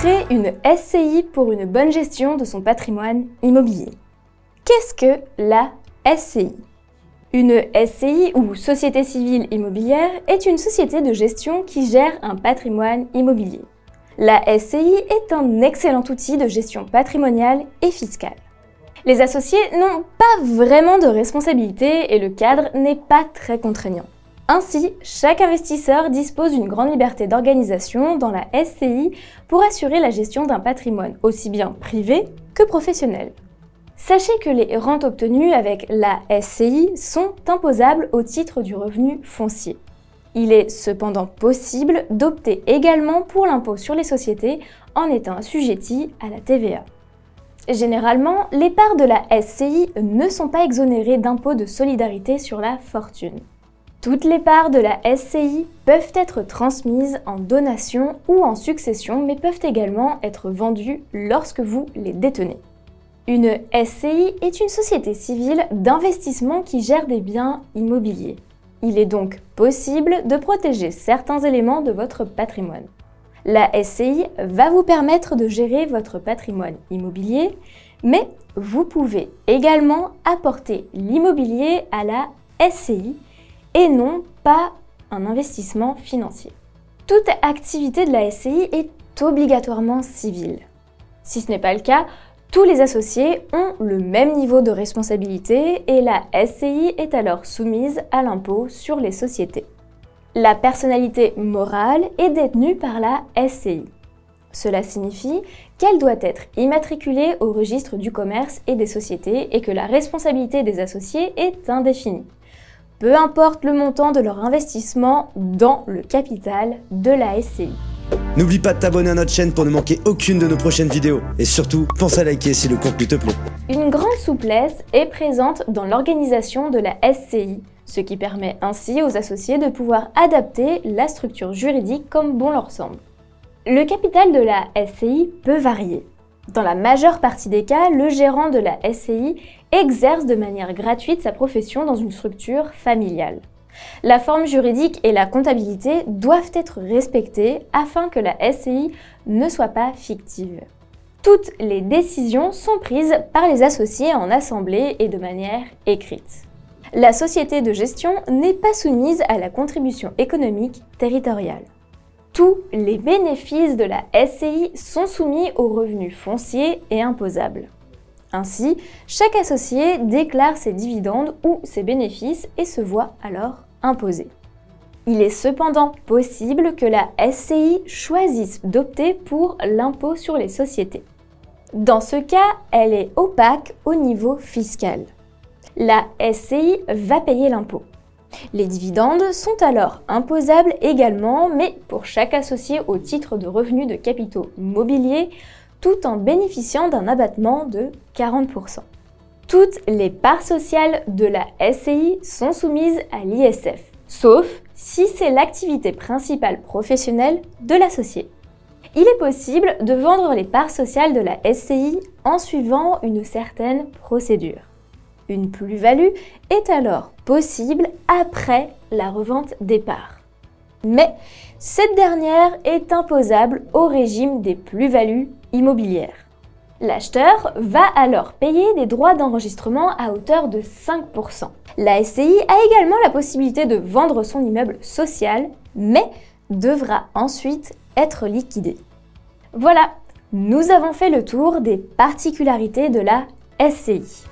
crée une SCI pour une bonne gestion de son patrimoine immobilier. Qu'est-ce que la SCI? Une SCI ou Société Civile Immobilière est une société de gestion qui gère un patrimoine immobilier. La SCI est un excellent outil de gestion patrimoniale et fiscale. Les associés n'ont pas vraiment de responsabilité et le cadre n'est pas très contraignant. Ainsi, chaque investisseur dispose d'une grande liberté d'organisation dans la SCI pour assurer la gestion d'un patrimoine aussi bien privé que professionnel. Sachez que les rentes obtenues avec la SCI sont imposables au titre du revenu foncier. Il est cependant possible d'opter également pour l'impôt sur les sociétés en étant assujetti à la TVA. Généralement, les parts de la SCI ne sont pas exonérées d'impôt de solidarité sur la fortune. Toutes les parts de la SCI peuvent être transmises en donation ou en succession, mais peuvent également être vendues lorsque vous les détenez. Une SCI est une société civile d'investissement qui gère des biens immobiliers. Il est donc possible de protéger certains éléments de votre patrimoine. La SCI va vous permettre de gérer votre patrimoine immobilier, mais vous pouvez également apporter l'immobilier à la SCI et non pas un investissement financier. Toute activité de la SCI est obligatoirement civile. Si ce n'est pas le cas, tous les associés ont le même niveau de responsabilité et la SCI est alors soumise à l'impôt sur les sociétés. La personnalité morale est détenue par la SCI. Cela signifie qu'elle doit être immatriculée au registre du commerce et des sociétés et que la responsabilité des associés est indéfinie. Peu importe le montant de leur investissement dans le capital de la SCI. N'oublie pas de t'abonner à notre chaîne pour ne manquer aucune de nos prochaines vidéos. Et surtout, pense à liker si le contenu te plaît. Une grande souplesse est présente dans l'organisation de la SCI, ce qui permet ainsi aux associés de pouvoir adapter la structure juridique comme bon leur semble. Le capital de la SCI peut varier. Dans la majeure partie des cas, le gérant de la SCI exerce de manière gratuite sa profession dans une structure familiale. La forme juridique et la comptabilité doivent être respectées afin que la SCI ne soit pas fictive. Toutes les décisions sont prises par les associés en assemblée et de manière écrite. La société de gestion n'est pas soumise à la contribution économique territoriale. Tous les bénéfices de la SCI sont soumis aux revenus fonciers et imposables. Ainsi, chaque associé déclare ses dividendes ou ses bénéfices et se voit alors imposé. Il est cependant possible que la SCI choisisse d'opter pour l'impôt sur les sociétés. Dans ce cas, elle est opaque au niveau fiscal. La SCI va payer l'impôt. Les dividendes sont alors imposables également, mais pour chaque associé au titre de revenus de capitaux mobiliers, tout en bénéficiant d'un abattement de 40%. Toutes les parts sociales de la SCI sont soumises à l'ISF, sauf si c'est l'activité principale professionnelle de l'associé. Il est possible de vendre les parts sociales de la SCI en suivant une certaine procédure. Une plus-value est alors possible après la revente des parts. Mais cette dernière est imposable au régime des plus-values immobilières. L'acheteur va alors payer des droits d'enregistrement à hauteur de 5%. La SCI a également la possibilité de vendre son immeuble social, mais devra ensuite être liquidé. Voilà, nous avons fait le tour des particularités de la SCI.